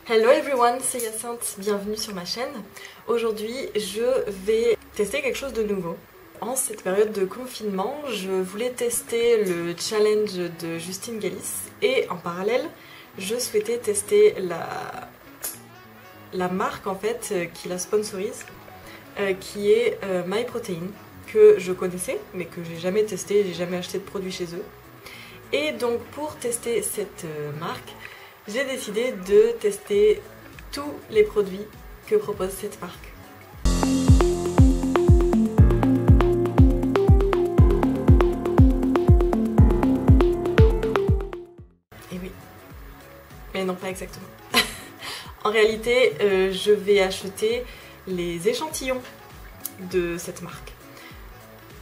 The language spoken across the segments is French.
Hello everyone, c'est Hyacinthe, bienvenue sur ma chaîne. Aujourd'hui, je vais tester quelque chose de nouveau. En cette période de confinement, je voulais tester le challenge de Justine Galis et en parallèle, je souhaitais tester la marque en fait qui la sponsorise, qui est MyProtein, que je connaissais mais que j'ai jamais testé, j'ai jamais acheté de produit chez eux. Et donc pour tester cette marque, j'ai décidé de tester tous les produits que propose cette marque. Et oui, mais non pas exactement. En réalité, je vais acheter les échantillons de cette marque.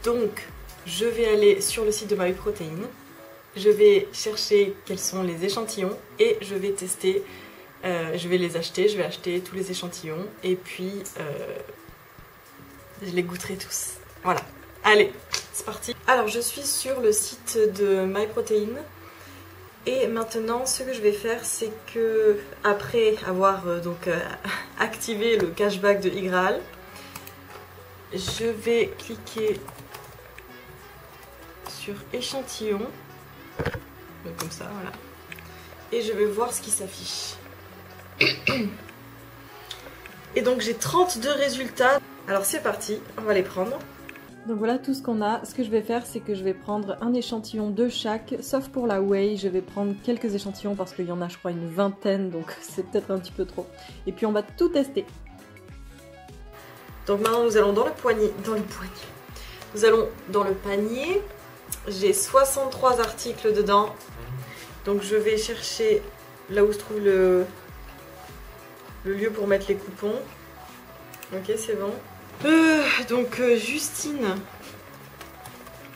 Donc, je vais aller sur le site de MyProtein. Je vais chercher quels sont les échantillons et je vais tester, je vais les acheter, je vais acheter tous les échantillons et puis je les goûterai tous. Voilà, allez, c'est parti. Alors je suis sur le site de MyProtein et maintenant ce que je vais faire c'est que après avoir activé le cashback de Igraal, je vais cliquer sur échantillon. Comme ça, voilà. Et je vais voir ce qui s'affiche. Et donc j'ai 32 résultats. Alors c'est parti, on va les prendre. Donc voilà tout ce qu'on a. Ce que je vais faire, c'est que je vais prendre un échantillon de chaque. Sauf pour la whey, je vais prendre quelques échantillons parce qu'il y en a je crois une vingtaine. Donc c'est peut-être un petit peu trop. Et puis on va tout tester. Donc maintenant nous allons dans le poignet. Nous allons dans le panier. J'ai 63 articles dedans. Donc je vais chercher là où se trouve le lieu pour mettre les coupons. Ok, c'est bon. Donc Justine,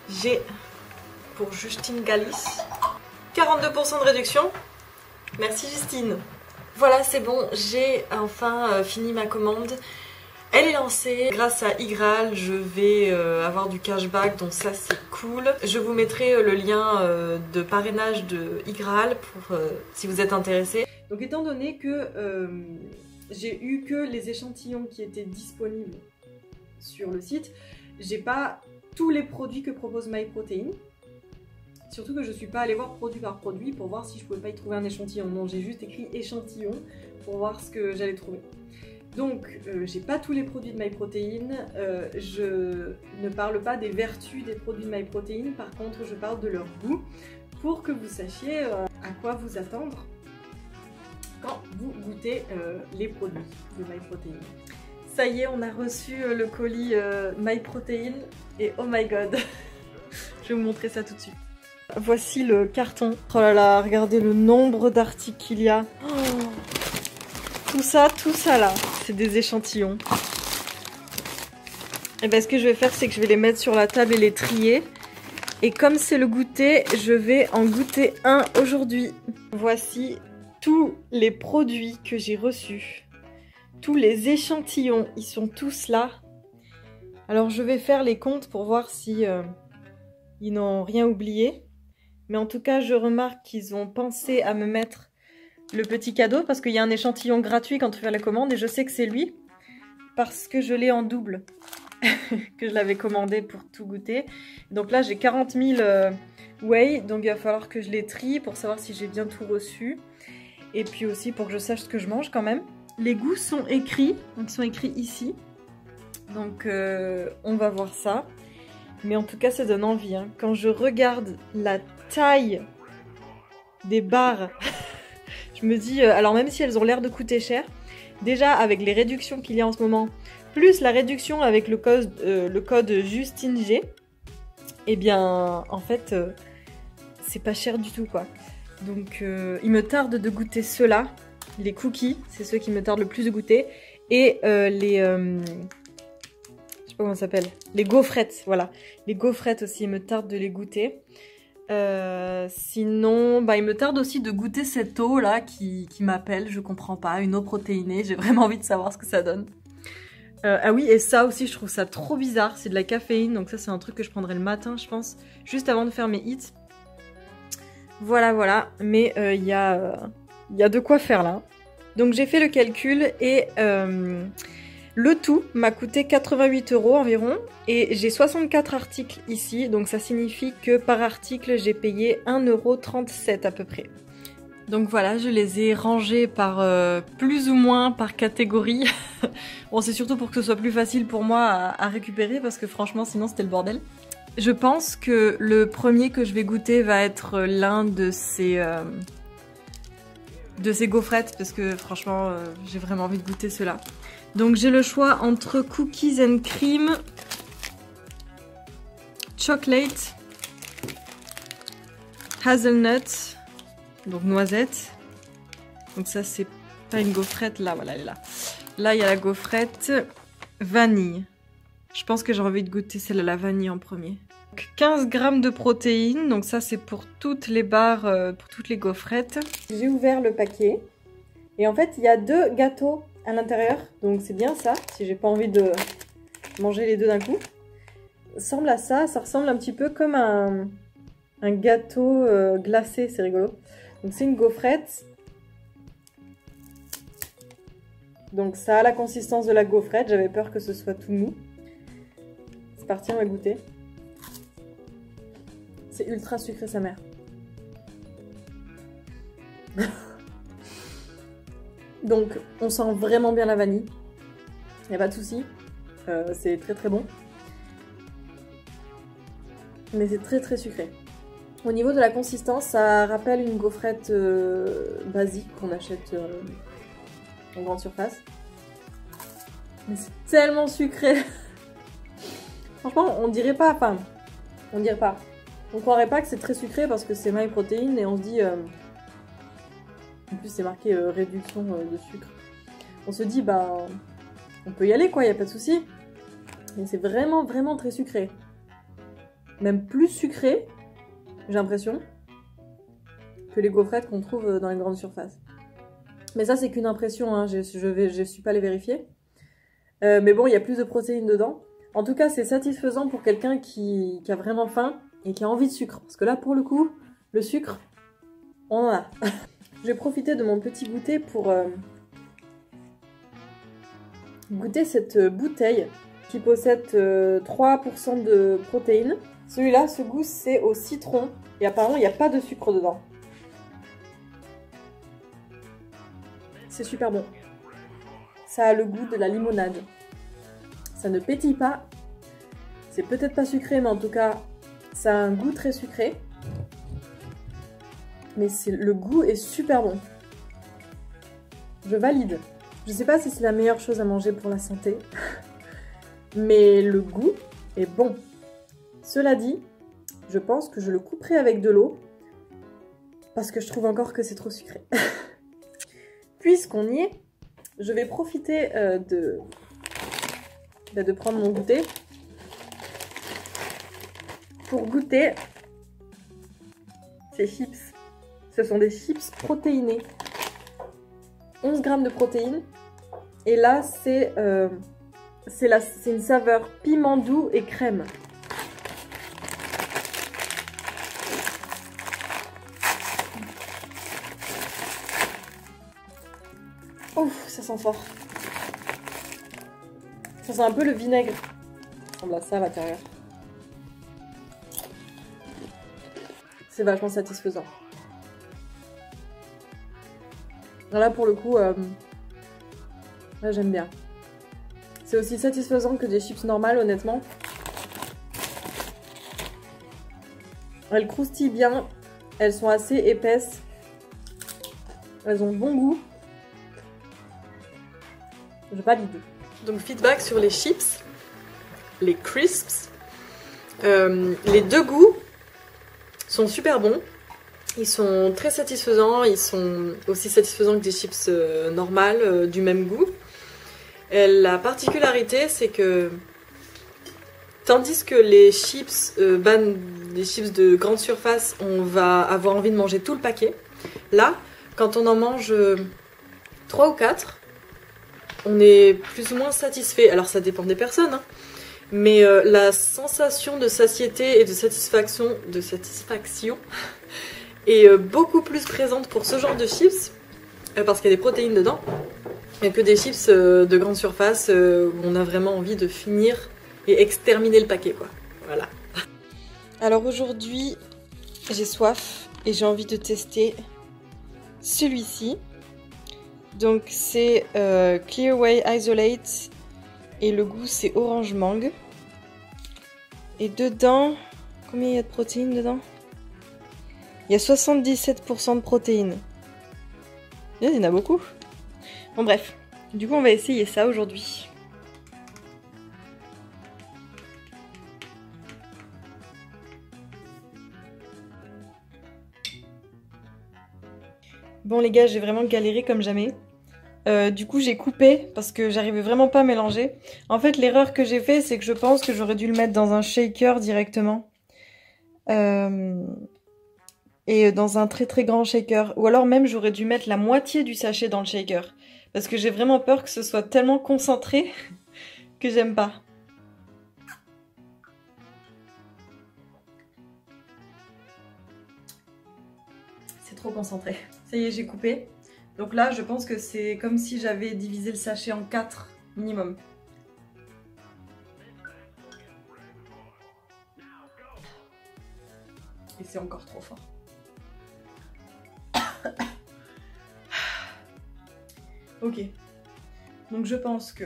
j'ai pour Justine Galis 42% de réduction. Merci Justine. Voilà, c'est bon, j'ai enfin fini ma commande. Elle est lancée, grâce à Igraal, je vais avoir du cashback, donc ça c'est cool. Je vous mettrai le lien de parrainage de Igraal pour si vous êtes intéressés. Donc étant donné que j'ai eu que les échantillons qui étaient disponibles sur le site, j'ai pas tous les produits que propose MyProtein. Surtout que je suis pas allée voir produit par produit pour voir si je pouvais pas y trouver un échantillon. Non, j'ai juste écrit échantillon pour voir ce que j'allais trouver. Donc, j'ai pas tous les produits de MyProtein, je ne parle pas des vertus des produits de MyProtein, par contre je parle de leur goût pour que vous sachiez à quoi vous attendre quand vous goûtez les produits de MyProtein. Ça y est, on a reçu le colis MyProtein et oh my god, je vais vous montrer ça tout de suite. Voici le carton. Oh là là, regardez le nombre d'articles qu'il y a. Oh, tout ça là, c'est des échantillons. Et bien ce que je vais faire, c'est que je vais les mettre sur la table et les trier. Et comme c'est le goûter, je vais en goûter un aujourd'hui. Voici tous les produits que j'ai reçus. Tous les échantillons, ils sont tous là. Alors je vais faire les comptes pour voir si ils n'ont rien oublié. Mais en tout cas, je remarque qu'ils ont pensé à me mettre le petit cadeau parce qu'il y a un échantillon gratuit quand tu fais la commande et je sais que c'est lui parce que je l'ai en double que je l'avais commandé pour tout goûter. Donc là j'ai 40 000 whey, donc il va falloir que je les trie pour savoir si j'ai bien tout reçu et puis aussi pour que je sache ce que je mange quand même. Les goûts sont écrits, donc ils sont écrits ici, donc on va voir ça, mais en tout cas ça donne envie hein. Quand je regarde la taille des barres je me dis, alors même si elles ont l'air de coûter cher, déjà avec les réductions qu'il y a en ce moment, plus la réduction avec le code JustineG, eh bien en fait c'est pas cher du tout quoi. Donc il me tarde de goûter ceux-là, les cookies, c'est ceux qui me tardent le plus de goûter, et les... je sais pas comment ça s'appelle, les gaufrettes, voilà. Les gaufrettes aussi, il me tarde de les goûter. Sinon, il me tarde aussi de goûter cette eau là qui m'appelle, je comprends pas, une eau protéinée, j'ai vraiment envie de savoir ce que ça donne. Ah oui, et ça aussi je trouve ça trop bizarre, c'est de la caféine, donc ça c'est un truc que je prendrai le matin je pense, juste avant de faire mes hits. Voilà, mais il y a de quoi faire là. Donc j'ai fait le calcul et le tout m'a coûté 88 € environ et j'ai 64 articles ici, donc ça signifie que par article j'ai payé 1,37 € à peu près. Donc voilà, je les ai rangés par plus ou moins par catégorie. Bon, c'est surtout pour que ce soit plus facile pour moi à récupérer parce que franchement sinon c'était le bordel. Je pense que le premier que je vais goûter va être l'un de ces gaufrettes parce que franchement j'ai vraiment envie de goûter ceux-là. Donc j'ai le choix entre cookies and cream, chocolate, hazelnut, donc noisette. Donc ça c'est pas une gaufrette, là voilà elle est là. Là il y a la gaufrette vanille. Je pense que j'ai envie de goûter celle à la vanille en premier. Donc 15 g de protéines, donc ça c'est pour toutes les barres, pour toutes les gaufrettes. J'ai ouvert le paquet et en fait il y a 2 gâteaux à l'intérieur, donc c'est bien ça, si j'ai pas envie de manger les deux d'un coup. Ça ressemble à ça, ça ressemble un petit peu comme un gâteau glacé, c'est rigolo. Donc c'est une gaufrette. Donc ça a la consistance de la gaufrette, j'avais peur que ce soit tout mou. C'est parti, on va goûter. C'est ultra sucré sa mère. Donc on sent vraiment bien la vanille. Il n'y a pas de souci. C'est très très bon. Mais c'est très très sucré. Au niveau de la consistance, ça rappelle une gaufrette basique qu'on achète en grande surface. Mais c'est tellement sucré. Franchement, on dirait pas, enfin, on dirait pas. On croirait pas que c'est très sucré parce que c'est My Protein et on se dit... en plus, c'est marqué réduction de sucre. On se dit, bah, on peut y aller quoi, y a pas de souci. Mais c'est vraiment, vraiment très sucré. Même plus sucré, j'ai l'impression, que les gaufrettes qu'on trouve dans les grandes surfaces. Mais ça, c'est qu'une impression, hein. Je suis pas allée vérifier. Mais bon, il y a plus de protéines dedans. En tout cas, c'est satisfaisant pour quelqu'un qui a vraiment faim et qui a envie de sucre. Parce que là, pour le coup, le sucre, on en a. J'ai profité de mon petit goûter pour goûter cette bouteille qui possède 3% de protéines. Celui-là, ce goût, c'est au citron. Et apparemment, il n'y a pas de sucre dedans. C'est super bon. Ça a le goût de la limonade. Ça ne pétille pas. C'est peut-être pas sucré, mais en tout cas, ça a un goût très sucré. Mais le goût est super bon. Je valide. Je sais pas si c'est la meilleure chose à manger pour la santé. Mais le goût est bon. Cela dit, je pense que je le couperai avec de l'eau. Parce que je trouve encore que c'est trop sucré. Puisqu'on y est, je vais profiter de prendre mon goûter. Pour goûter ces chips. Ce sont des chips protéinés. 11 g de protéines. Et là, c'est une saveur piment doux et crème. Ouf, ça sent fort. Ça sent un peu le vinaigre. Ça ressemble à ça à l'intérieur. C'est vachement satisfaisant. Là pour le coup, là j'aime bien. C'est aussi satisfaisant que des chips normales honnêtement. Elles croustillent bien, elles sont assez épaisses. Elles ont bon goût. Je valide. Donc feedback sur les chips, les crisps. Les deux goûts sont super bons. Ils sont très satisfaisants, ils sont aussi satisfaisants que des chips normales du même goût. Et la particularité, c'est que tandis que les chips de grande surface, on va avoir envie de manger tout le paquet. Là, quand on en mange 3 ou 4, on est plus ou moins satisfait. Alors ça dépend des personnes, hein. Mais la sensation de satiété et de satisfaction est beaucoup plus présente pour ce genre de chips parce qu'il y a des protéines dedans, et que des chips de grande surface où on a vraiment envie de finir et exterminer le paquet, quoi. Voilà. Alors aujourd'hui, j'ai soif et j'ai envie de tester celui-ci. Donc c'est Clearway Isolate et le goût c'est orange mangue. Et dedans, combien il y a de protéines dedans? Il y a 77% de protéines. Il y en a beaucoup. Bon bref, du coup on va essayer ça aujourd'hui. Bon les gars, j'ai vraiment galéré comme jamais. Du coup j'ai coupé parce que j'arrivais vraiment pas à mélanger. En fait l'erreur que j'ai fait c'est que je pense que j'aurais dû le mettre dans un shaker directement. Et dans un très très grand shaker. Ou alors même j'aurais dû mettre la moitié du sachet dans le shaker. Parce que j'ai vraiment peur que ce soit tellement concentré que j'aime pas. C'est trop concentré. Ça y est, j'ai coupé. Donc là, je pense que c'est comme si j'avais divisé le sachet en 4 minimum. Et c'est encore trop fort. Ok. Donc je pense que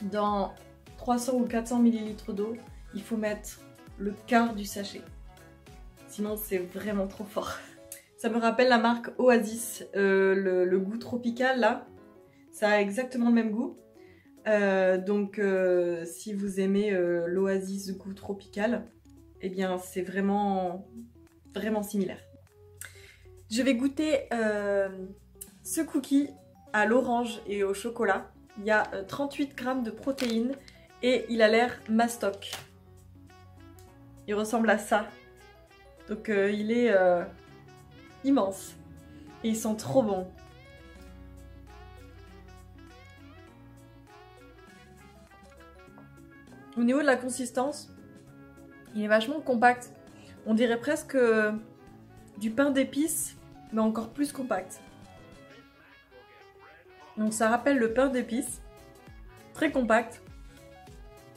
dans 300 ou 400 ml d'eau, il faut mettre le quart du sachet. Sinon c'est vraiment trop fort. Ça me rappelle la marque Oasis, le goût tropical là. Ça a exactement le même goût. Donc si vous aimez l'Oasis goût tropical, eh bien c'est vraiment similaire. Je vais goûter ce cookie à l'orange et au chocolat. Il y a 38 grammes de protéines et il a l'air mastoc. Il ressemble à ça. Donc il est immense. Et ils sont trop bons. Au niveau de la consistance, il est vachement compact. On dirait presque du pain d'épices, mais encore plus compact. Donc ça rappelle le pain d'épices, très compact,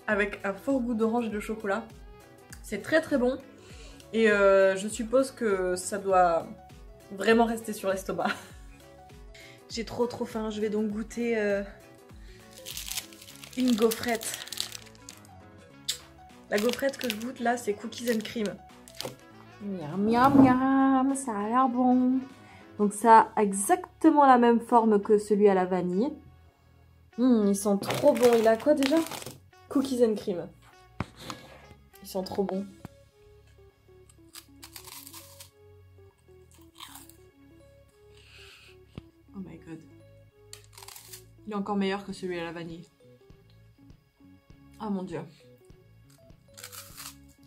avec un fort goût d'orange et de chocolat. C'est très très bon et je suppose que ça doit vraiment rester sur l'estomac. J'ai trop faim, je vais donc goûter une gaufrette. La gaufrette que je goûte là, c'est cookies and cream. Miam miam miam, ça a l'air bon. Donc ça a exactement la même forme que celui à la vanille. Ils sont trop bons. Il a quoi déjà? Cookies and cream. Ils sont trop bons. Oh my god. Il est encore meilleur que celui à la vanille. Ah mon dieu.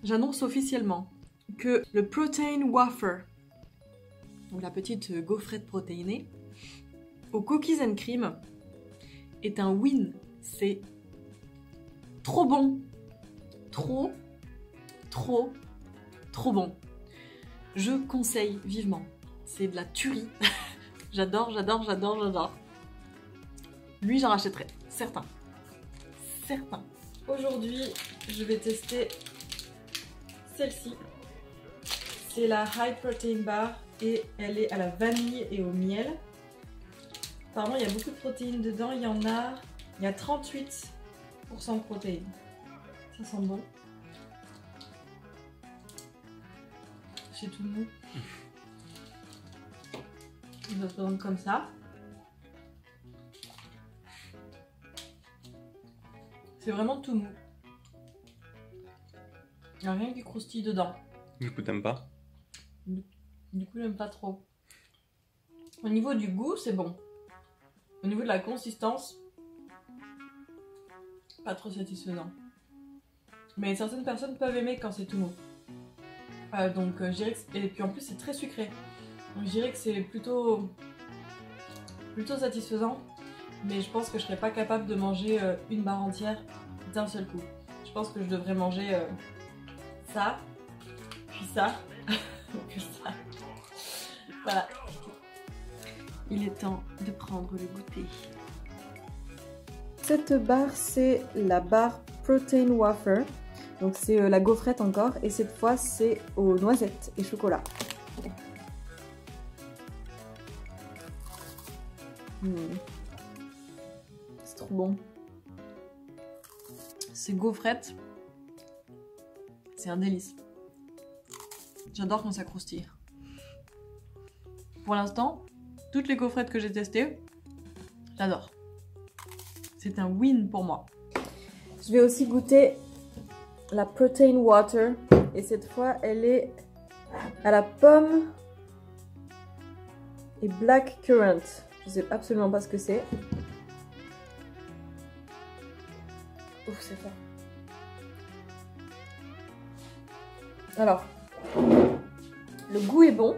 J'annonce officiellement que le Protein Wafer, donc la petite gaufrette protéinée, au cookies and cream est un win. C'est trop bon. Trop bon. Je conseille vivement. C'est de la tuerie. J'adore. Lui, j'en rachèterai. Certain. Aujourd'hui, je vais tester celle-ci. C'est la High Protein Bar et elle est à la vanille et au miel. Apparemment, il y a beaucoup de protéines dedans. Il y a 38% de protéines. Ça sent bon. C'est tout mou. Il va se présenter comme ça. C'est vraiment tout mou. Il n'y a rien qui croustille dedans. Du coup, t'aimes pas? Du coup, j'aime pas trop. Au niveau du goût, c'est bon. Au niveau de la consistance, pas trop satisfaisant. Mais certaines personnes peuvent aimer quand c'est tout mou. Donc je dirais que et puis en plus c'est très sucré. Donc je dirais que c'est plutôt satisfaisant. Mais je pense que je serais pas capable de manger une barre entière d'un seul coup. Je pense que je devrais manger ça, puis ça, puis ça. Voilà. il est temps de prendre le goûter. Cette barre, c'est la barre Protein Wafer. Donc c'est la gaufrette encore. Et cette fois, c'est aux noisettes et chocolat. C'est trop bon. Ces gaufrettes, c'est un délice. J'adore quand ça croustille. Pour l'instant, toutes les gaufrettes que j'ai testées, j'adore. C'est un win pour moi. Je vais aussi goûter la Protein Water. Et cette fois, elle est à la pomme et black currant. Je sais absolument pas ce que c'est. Ouf, c'est fort. Alors, le goût est bon.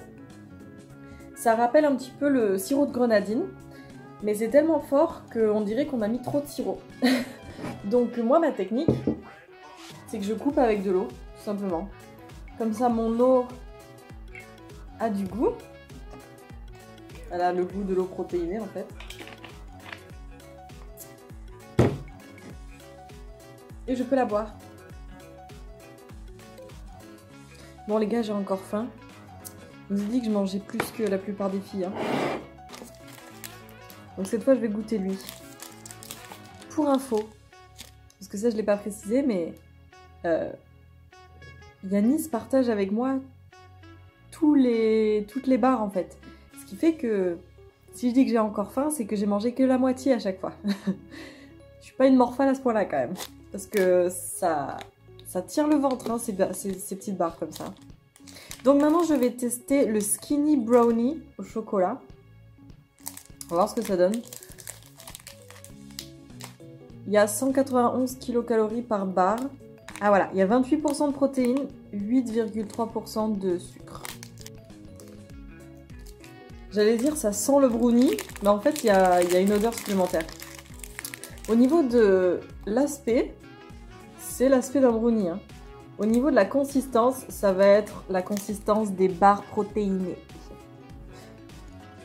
Ça rappelle un petit peu le sirop de grenadine. Mais c'est tellement fort qu'on dirait qu'on a mis trop de sirop. Donc moi, ma technique, c'est que je coupe avec de l'eau, tout simplement. Comme ça, mon eau a du goût. Elle a le goût de l'eau protéinée, en fait. Et je peux la boire. Bon les gars, j'ai encore faim. Je vous ai dit que je mangeais plus que la plupart des filles. Hein. Donc cette fois, je vais goûter lui. Pour info, parce que ça, je ne l'ai pas précisé, mais Yanis partage avec moi toutes les barres, en fait. Ce qui fait que, si je dis que j'ai encore faim, c'est que j'ai mangé que la moitié à chaque fois. Je suis pas une morphale à ce point-là, quand même. Parce que ça tire le ventre, hein, ces petites barres comme ça. Donc maintenant, je vais tester le Skinny Brownie au chocolat. On va voir ce que ça donne. Il y a 191 kcal par barre. Ah voilà, il y a 28% de protéines, 8,3% de sucre. J'allais dire ça sent le brownie, mais en fait il y a une odeur supplémentaire. Au niveau de l'aspect, c'est l'aspect d'un brownie. Hein. Au niveau de la consistance, ça va être la consistance des barres protéinées.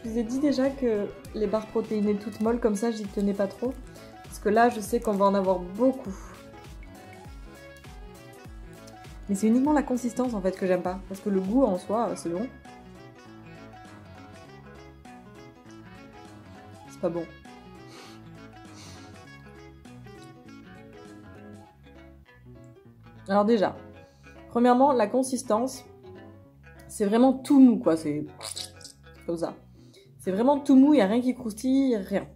Je vous ai dit déjà que les barres protéinées toutes molles comme ça, j'y tenais pas trop. Parce que là, je sais qu'on va en avoir beaucoup. Mais c'est uniquement la consistance en fait que j'aime pas. Parce que le goût en soi, c'est bon. C'est pas bon. Alors déjà, premièrement, la consistance, c'est vraiment tout mou quoi. C'est comme ça. C'est vraiment tout mou, il n'y a rien qui croustille, rien.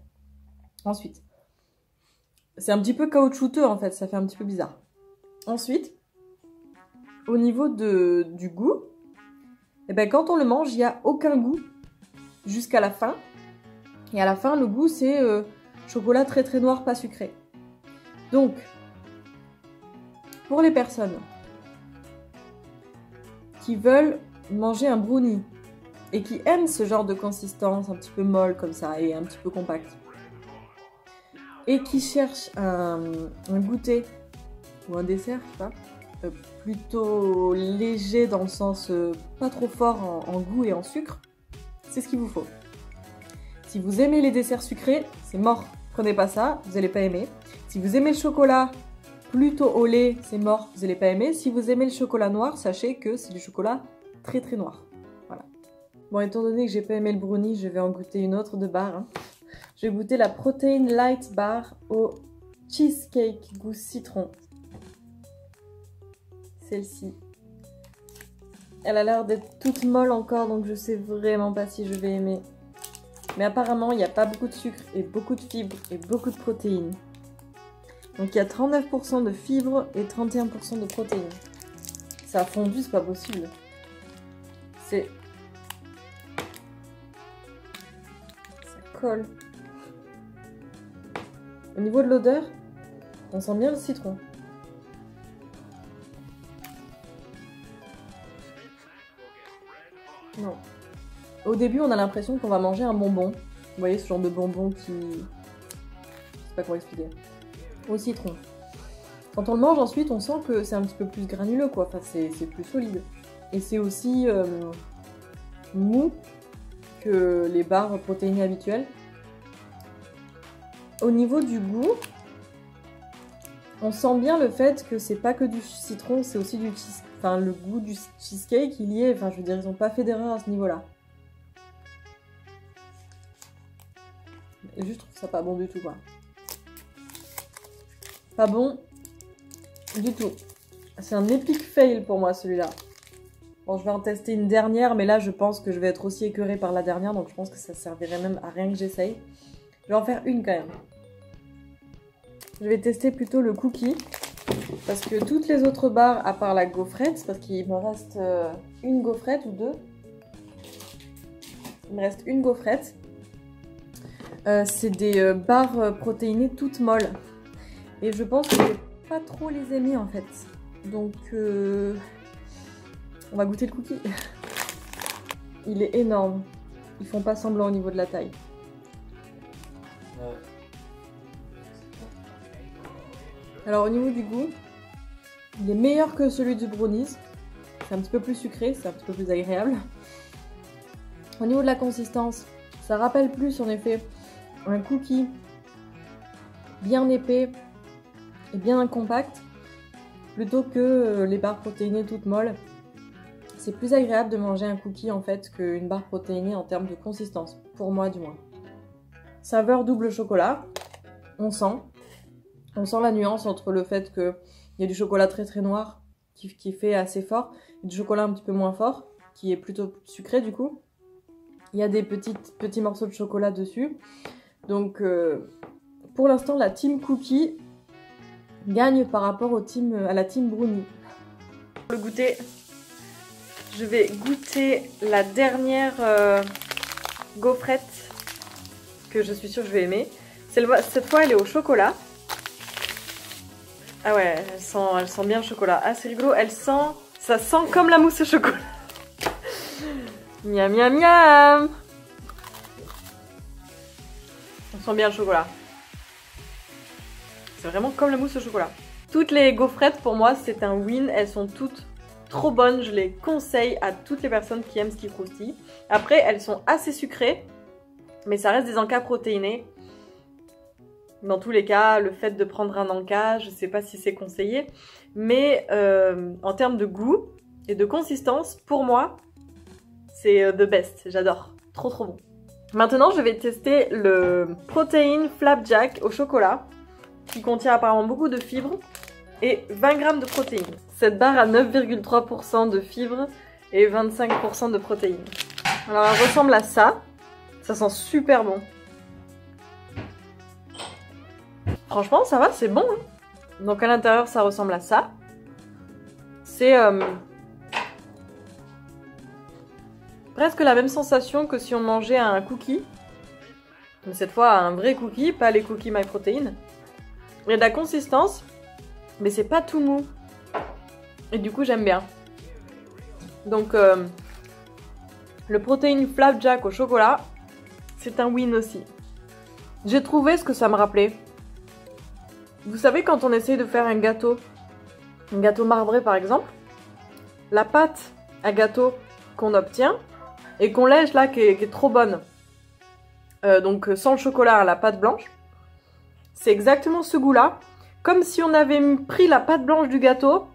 Ensuite, c'est un petit peu caoutchouteux en fait, ça fait un petit peu bizarre. Ensuite, au niveau du goût, eh ben, quand on le mange, il n'y a aucun goût jusqu'à la fin. Et à la fin, le goût, c'est chocolat très très noir, pas sucré. Donc, pour les personnes qui veulent manger un brownie et qui aiment ce genre de consistance un petit peu molle comme ça et un petit peu compact, et qui cherchent un goûter ou un dessert, je sais pas, plutôt léger dans le sens pas trop fort en goût et en sucre, c'est ce qu'il vous faut. Si vous aimez les desserts sucrés, c'est mort, prenez pas ça, vous n'allez pas aimer. Si vous aimez le chocolat plutôt au lait, c'est mort, vous n'allez pas aimer. Si vous aimez le chocolat noir, sachez que c'est du chocolat très très noir. Voilà. Bon, étant donné que j'ai pas aimé le brownie, je vais en goûter une autre de barre. Hein. Je vais goûter la Protein Light Bar au cheesecake goût citron. Celle-ci. Elle a l'air d'être toute molle encore, donc je sais vraiment pas si je vais aimer. Mais apparemment, il n'y a pas beaucoup de sucre et beaucoup de fibres et beaucoup de protéines. Donc il y a 39% de fibres et 31% de protéines. Ça a fondu, c'est pas possible. C'est... Ça colle. Au niveau de l'odeur, on sent bien le citron. Non. Au début, on a l'impression qu'on va manger un bonbon. Vous voyez ce genre de bonbon qui... Je sais pas comment expliquer. Au citron. Quand on le mange ensuite, on sent que c'est un petit peu plus granuleux, quoi. Enfin, c'est plus solide. Et c'est aussi mou que les barres protéinées habituelles. Au niveau du goût, on sent bien le fait que c'est pas que du citron, c'est aussi du enfin le goût du cheesecake, il y est, enfin je veux dire, ils ont pas fait d'erreur à ce niveau-là. Et juste, je trouve ça pas bon du tout, quoi. Pas bon du tout. C'est un epic fail pour moi, celui-là. Bon, je vais en tester une dernière, mais là, je pense que je vais être aussi écœurée par la dernière, donc je pense que ça servirait même à rien que j'essaye. Je vais en faire une quand même. Je vais tester plutôt le cookie, parce que toutes les autres barres, à part la gaufrette, parce qu'il me reste une gaufrette ou deux. Il me reste une gaufrette. C'est des barres protéinées toutes molles. Et je pense que je vais pas trop les aimer en fait. Donc on va goûter le cookie. Il est énorme. Ils font pas semblant au niveau de la taille. Alors au niveau du goût, il est meilleur que celui du brownies. C'est un petit peu plus sucré, c'est un petit peu plus agréable. Au niveau de la consistance, ça rappelle plus en effet un cookie bien épais et bien compact, plutôt que les barres protéinées toutes molles. C'est plus agréable de manger un cookie en fait qu'une barre protéinée en termes de consistance, pour moi du moins. Saveur double chocolat, on sent la nuance entre le fait qu'il y a du chocolat très très noir qui fait assez fort, et du chocolat un petit peu moins fort, qui est plutôt sucré du coup. Il y a des petits morceaux de chocolat dessus. Donc pour l'instant la team cookie gagne par rapport à la team brownie. Pour le goûter, je vais goûter la dernière gaufrette que je suis sûre que je vais aimer. Cette fois elle est au chocolat. Ah ouais, elle sent bien le chocolat. Ah c'est rigolo, ça sent comme la mousse au chocolat. Miam miam miam. On sent bien le chocolat. C'est vraiment comme la mousse au chocolat. Toutes les gaufrettes pour moi c'est un win, elles sont toutes trop bonnes, je les conseille à toutes les personnes qui aiment ce qui croustille. Après elles sont assez sucrées, mais ça reste des encas protéinés. Dans tous les cas, le fait de prendre un encas, je sais pas si c'est conseillé, mais en termes de goût et de consistance, pour moi, c'est the best, j'adore, trop trop bon. Maintenant, je vais tester le Protein Flapjack au chocolat, qui contient apparemment beaucoup de fibres et 20 g de protéines. Cette barre a 9,3% de fibres et 25% de protéines. Alors, elle ressemble à ça. Ça sent super bon. Franchement, ça va, c'est bon. Hein. Donc, à l'intérieur, ça ressemble à ça. C'est presque la même sensation que si on mangeait un cookie. Mais cette fois, un vrai cookie, pas les cookies MyProtein. Il y a de la consistance, mais c'est pas tout mou. Et du coup, j'aime bien. Donc, le Protein Flapjack au chocolat, c'est un win aussi. J'ai trouvé ce que ça me rappelait. Vous savez, quand on essaye de faire un gâteau marbré par exemple, la pâte à gâteau qu'on obtient et qu'on lèche là, qui est trop bonne, donc sans le chocolat, la pâte blanche, c'est exactement ce goût-là, comme si on avait pris la pâte blanche du gâteau,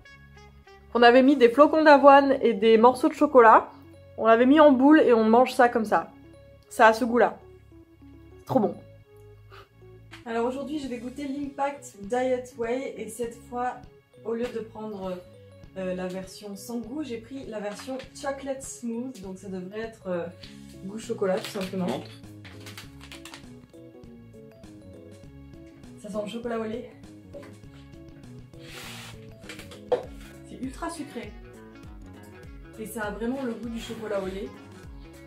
qu'on avait mis des flocons d'avoine et des morceaux de chocolat, on l'avait mis en boule et on mange ça comme ça. Ça a ce goût-là. Trop bon. Alors aujourd'hui, je vais goûter l'Impact Diet Whey et cette fois, au lieu de prendre la version sans goût, j'ai pris la version Chocolate Smooth, donc ça devrait être goût chocolat tout simplement. Ça sent le chocolat au lait. C'est ultra sucré. Et ça a vraiment le goût du chocolat au lait.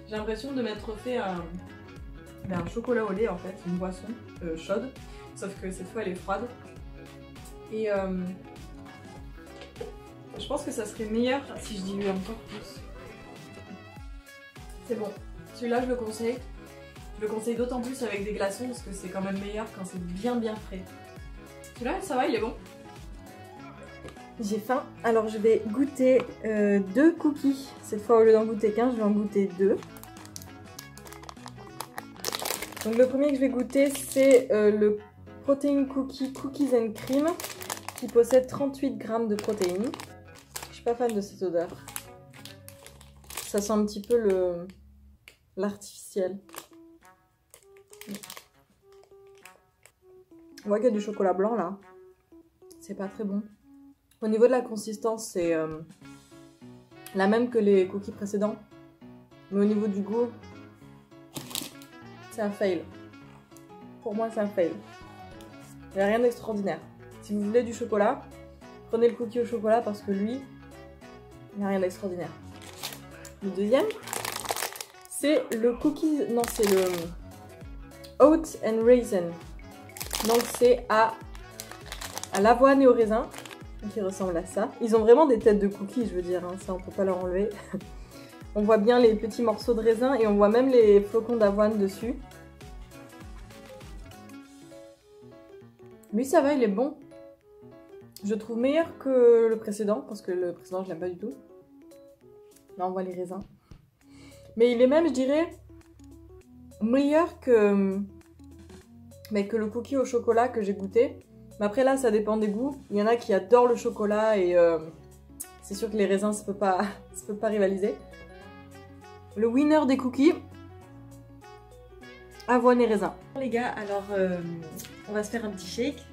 J'ai l'impression de m'être fait un chocolat au lait en fait, une boisson chaude. Sauf que cette fois elle est froide. Et je pense que ça serait meilleur si je dilue encore plus. C'est bon. Celui-là je le conseille. Je le conseille d'autant plus avec des glaçons parce que c'est quand même meilleur quand c'est bien frais. Celui-là ça va, il est bon. J'ai faim, alors je vais goûter 2 cookies. Cette fois au lieu d'en goûter qu'un, je vais en goûter 2. Donc le premier que je vais goûter, c'est le Protein Cookies and Cream, qui possède 38 grammes de protéines. Je suis pas fan de cette odeur. Ça sent un petit peu l'artificiel. On voit qu'il y a du chocolat blanc là. C'est pas très bon. Au niveau de la consistance, c'est la même que les cookies précédents. Mais au niveau du goût, c'est un fail. Pour moi, c'est un fail. Il n'y a rien d'extraordinaire. Si vous voulez du chocolat, prenez le cookie au chocolat parce que lui, il n'y a rien d'extraordinaire. Le deuxième, c'est le cookie... Non, c'est le Oat and Raisin. Donc c'est à l'avoine et au raisin, qui ressemble à ça. Ils ont vraiment des têtes de cookies, je veux dire, hein, ça on peut pas leur enlever. On voit bien les petits morceaux de raisin et on voit même les flocons d'avoine dessus. Lui ça va, il est bon. Je trouve meilleur que le précédent, parce que le précédent je l'aime pas du tout. Là on voit les raisins. Mais il est même, je dirais, meilleur que le cookie au chocolat que j'ai goûté. Mais après là ça dépend des goûts. Il y en a qui adorent le chocolat et c'est sûr que les raisins ça peut pas rivaliser. Le winner des cookies, avoine et raisin. Les gars, alors on va se faire un petit shake.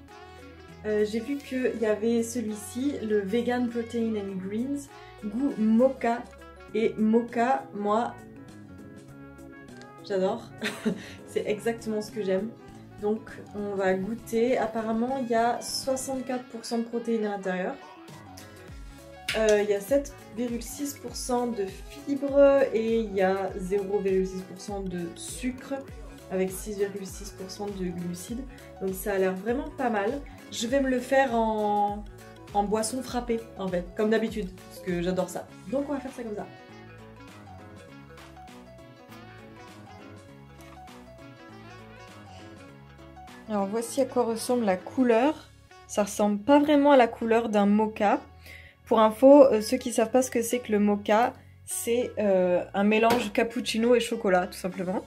J'ai vu qu'il y avait celui-ci, le Vegan Protein and Greens, goût mocha. Et mocha, moi, j'adore. C'est exactement ce que j'aime. Donc on va goûter. Apparemment il y a 64% de protéines à l'intérieur. Il y a 7,6% de fibres et il y a 0,6% de sucre avec 6,6% de glucides. Donc ça a l'air vraiment pas mal. Je vais me le faire en boisson frappée en fait, comme d'habitude, parce que j'adore ça. Donc on va faire ça comme ça. Alors voici à quoi ressemble la couleur. Ça ressemble pas vraiment à la couleur d'un mocha. Pour info, ceux qui savent pas ce que c'est que le mocha, c'est un mélange cappuccino et chocolat tout simplement.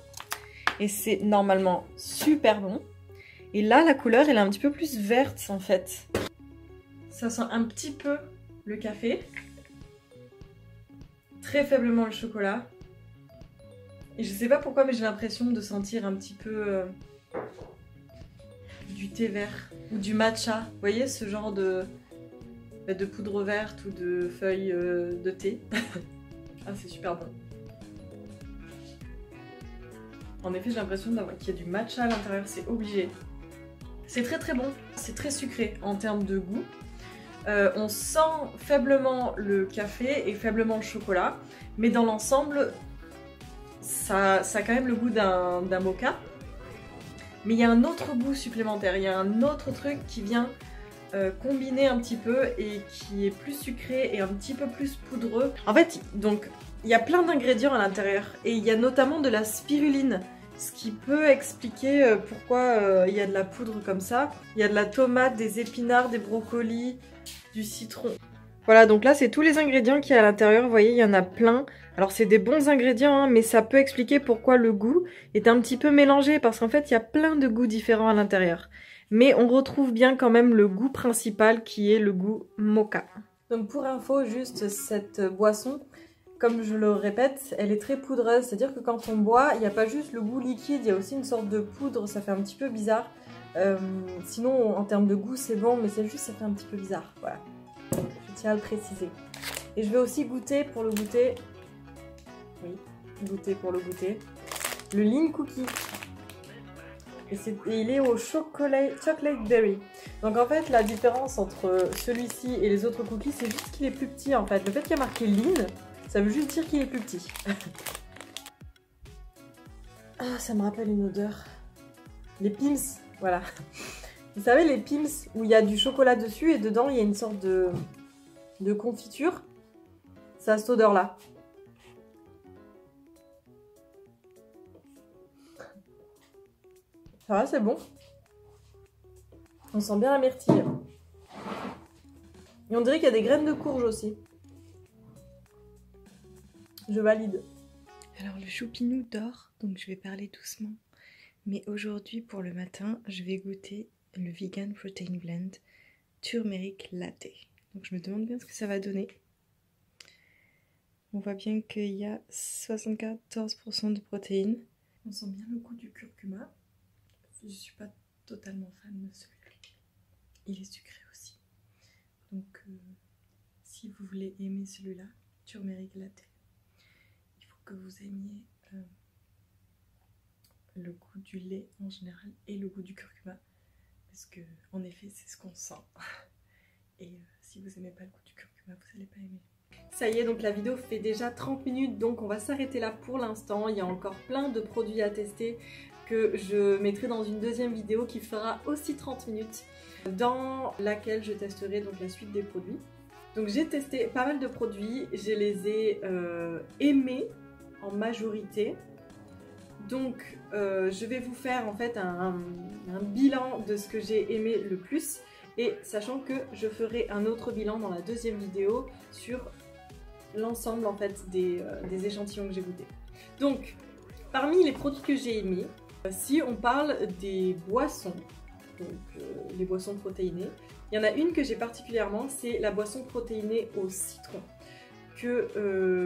Et c'est normalement super bon. Et là la couleur elle est un petit peu plus verte en fait. Ça sent un petit peu le café. Très faiblement le chocolat. Et je sais pas pourquoi mais j'ai l'impression de sentir un petit peu... du thé vert ou du matcha, vous voyez ce genre de poudre verte ou de feuilles de thé. Ah c'est super bon. En effet j'ai l'impression qu'il y a du matcha à l'intérieur, c'est obligé. C'est très très bon, c'est très sucré en termes de goût. On sent faiblement le café et faiblement le chocolat, mais dans l'ensemble ça a quand même le goût d'un mocha. Mais il y a un autre goût supplémentaire, il y a un autre truc qui vient combiner un petit peu et qui est plus sucré et un petit peu plus poudreux. En fait, donc, il y a plein d'ingrédients à l'intérieur et il y a notamment de la spiruline, ce qui peut expliquer pourquoi il y a de la poudre comme ça. Il y a de la tomate, des épinards, des brocolis, du citron. Voilà, donc là c'est tous les ingrédients qu'il y a à l'intérieur, vous voyez, il y en a plein. Alors c'est des bons ingrédients, hein, mais ça peut expliquer pourquoi le goût est un petit peu mélangé, parce qu'en fait il y a plein de goûts différents à l'intérieur. Mais on retrouve bien quand même le goût principal qui est le goût mocha. Donc pour info, juste cette boisson, comme je le répète, elle est très poudreuse, c'est-à-dire que quand on boit, il n'y a pas juste le goût liquide, il y a aussi une sorte de poudre, ça fait un petit peu bizarre. Sinon en termes de goût c'est bon, mais c'est juste ça fait un petit peu bizarre, voilà. Je tiens à le préciser. Et je vais aussi goûter pour le goûter. Oui, goûter pour le goûter. Le Lean Cookie. Et il est au chocolate berry. Donc en fait, la différence entre celui-ci et les autres cookies, c'est juste qu'il est plus petit en fait. Le fait qu'il y a marqué Lean, ça veut juste dire qu'il est plus petit. Ah, ça me rappelle une odeur. Les Pim's, voilà. Vous savez, les Pim's où il y a du chocolat dessus et dedans il y a une sorte de confiture. Ça a cette odeur-là. Ça va, c'est bon. On sent bien la myrtille. Et on dirait qu'il y a des graines de courge aussi. Je valide. Alors le choupinou dort, donc je vais parler doucement. Mais aujourd'hui, pour le matin, je vais goûter le Vegan Protein Blend Turmeric Latte. Donc je me demande bien ce que ça va donner. On voit bien qu'il y a 74% de protéines. On sent bien le goût du curcuma. Je suis pas totalement fan de celui-là. Il est sucré aussi. Donc si vous voulez aimer celui-là, Turmeric Latte, il faut que vous aimiez le goût du lait en général et le goût du curcuma. Parce que en effet c'est ce qu'on sent. Et si vous n'aimez pas le goût du curcuma, vous n'allez pas aimer. Ça y est, donc la vidéo fait déjà 30 minutes, donc on va s'arrêter là pour l'instant. Il y a encore plein de produits à tester que je mettrai dans une deuxième vidéo qui fera aussi 30 minutes, dans laquelle je testerai donc la suite des produits. Donc j'ai testé pas mal de produits, je les ai aimés en majorité. Donc je vais vous faire en fait un bilan de ce que j'ai aimé le plus, et sachant que je ferai un autre bilan dans la deuxième vidéo sur l'ensemble en fait des échantillons que j'ai goûtés. Donc parmi les produits que j'ai aimés, si on parle des boissons, donc les boissons protéinées, il y en a une que j'ai particulièrement, c'est la boisson protéinée au citron, que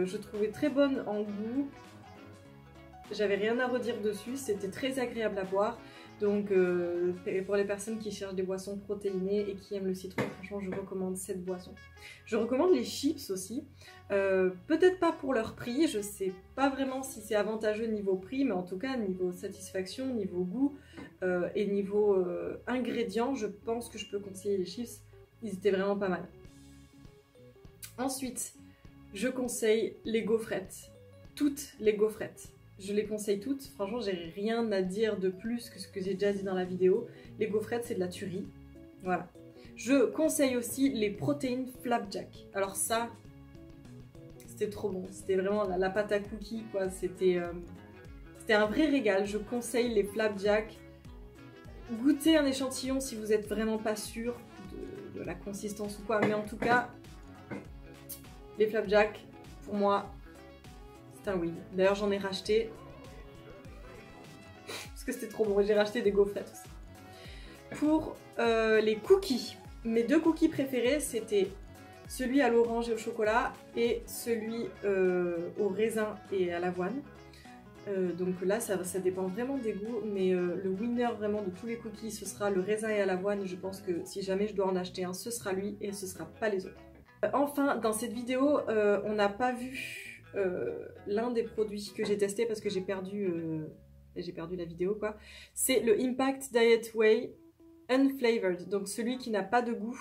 je trouvais très bonne en goût. J'avais rien à redire dessus, c'était très agréable à boire. Donc pour les personnes qui cherchent des boissons protéinées et qui aiment le citron, franchement je recommande cette boisson. Je recommande les chips aussi, peut-être pas pour leur prix, je sais pas vraiment si c'est avantageux niveau prix, mais en tout cas niveau satisfaction, niveau goût et niveau ingrédients, je pense que je peux conseiller les chips, ils étaient vraiment pas mal. Ensuite, je conseille les gaufrettes, toutes les gaufrettes. Je les conseille toutes, franchement j'ai rien à dire de plus que ce que j'ai déjà dit dans la vidéo. Les gaufrettes c'est de la tuerie, voilà. Je conseille aussi les protéines flapjack. Alors ça, c'était trop bon, c'était vraiment la pâte à cookies quoi, c'était un vrai régal. Je conseille les flapjack. Goûtez un échantillon si vous êtes vraiment pas sûr de la consistance ou quoi, mais en tout cas, les flapjack pour moi, c'est un win. D'ailleurs j'en ai racheté parce que c'était trop bon, j'ai racheté des gaufrettes aussi. Pour les cookies, mes deux cookies préférés c'était celui à l'orange et au chocolat et celui au raisin et à l'avoine. Donc là ça dépend vraiment des goûts, mais le winner vraiment de tous les cookies ce sera le raisin et à l'avoine. Je pense que si jamais je dois en acheter un, ce sera lui et ce sera pas les autres. Enfin dans cette vidéo on n'a pas vu l'un des produits que j'ai testé parce que j'ai perdu la vidéo quoi. C'est le Impact Diet Whey Unflavored, donc celui qui n'a pas de goût.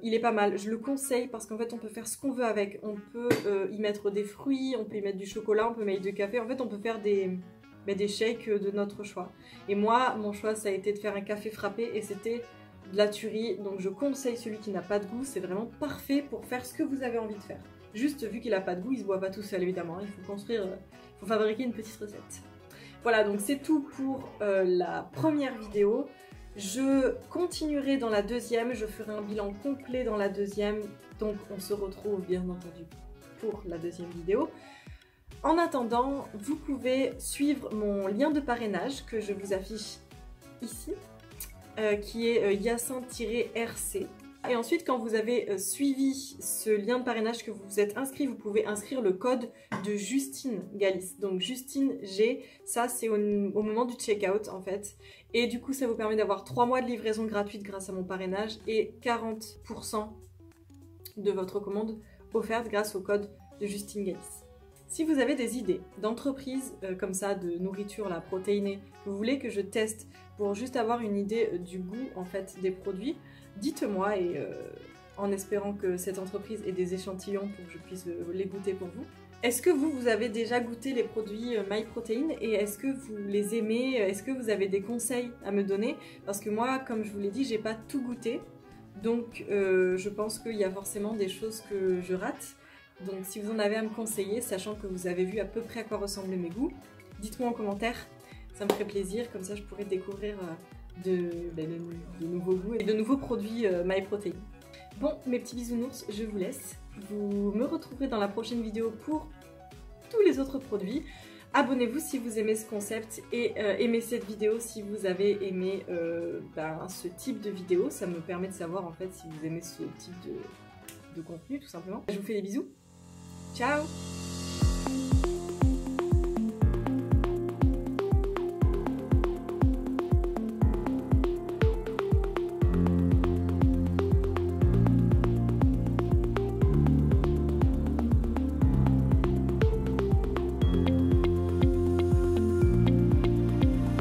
Il est pas mal, je le conseille parce qu'en fait on peut faire ce qu'on veut avec. On peut y mettre des fruits, on peut y mettre du chocolat, on peut mettre du café. En fait on peut faire des shakes de notre choix. Et moi mon choix ça a été de faire un café frappé et c'était de la tuerie. Donc je conseille celui qui n'a pas de goût, c'est vraiment parfait pour faire ce que vous avez envie de faire. Juste vu qu'il n'a pas de goût, il se boit pas tout seul évidemment, il faut fabriquer une petite recette. Voilà, donc c'est tout pour la première vidéo. Je continuerai dans la deuxième, je ferai un bilan complet dans la deuxième, donc on se retrouve bien entendu pour la deuxième vidéo. En attendant, vous pouvez suivre mon lien de parrainage que je vous affiche ici, qui est Yacinthe-RC. Et ensuite, quand vous avez suivi ce lien de parrainage, que vous vous êtes inscrit, vous pouvez inscrire le code de Justine Galis. Donc Justine G, ça c'est au moment du checkout en fait. Et du coup, ça vous permet d'avoir 3 mois de livraison gratuite grâce à mon parrainage et 40% de votre commande offerte grâce au code de Justine Galis. Si vous avez des idées d'entreprise comme ça, de nourriture là, protéinée, que vous voulez que je teste pour juste avoir une idée du goût en fait des produits, dites-moi et en espérant que cette entreprise ait des échantillons pour que je puisse les goûter pour vous. Est-ce que vous avez déjà goûté les produits MyProtein et est-ce que vous les aimez? Est-ce que vous avez des conseils à me donner? Parce que moi, comme je vous l'ai dit, j'ai pas tout goûté. Donc je pense qu'il y a forcément des choses que je rate. Donc si vous en avez à me conseiller, sachant que vous avez vu à peu près à quoi ressemblent mes goûts, dites-moi en commentaire, ça me ferait plaisir, comme ça je pourrais découvrir de nouveaux goûts et de nouveaux produits MyProtein. Bon, mes petits bisounours, je vous laisse. Vous me retrouverez dans la prochaine vidéo pour tous les autres produits. Abonnez-vous si vous aimez ce concept et aimez cette vidéo si vous avez aimé ce type de vidéo. Ça me permet de savoir en fait si vous aimez ce type de contenu tout simplement. Je vous fais des bisous. Ciao!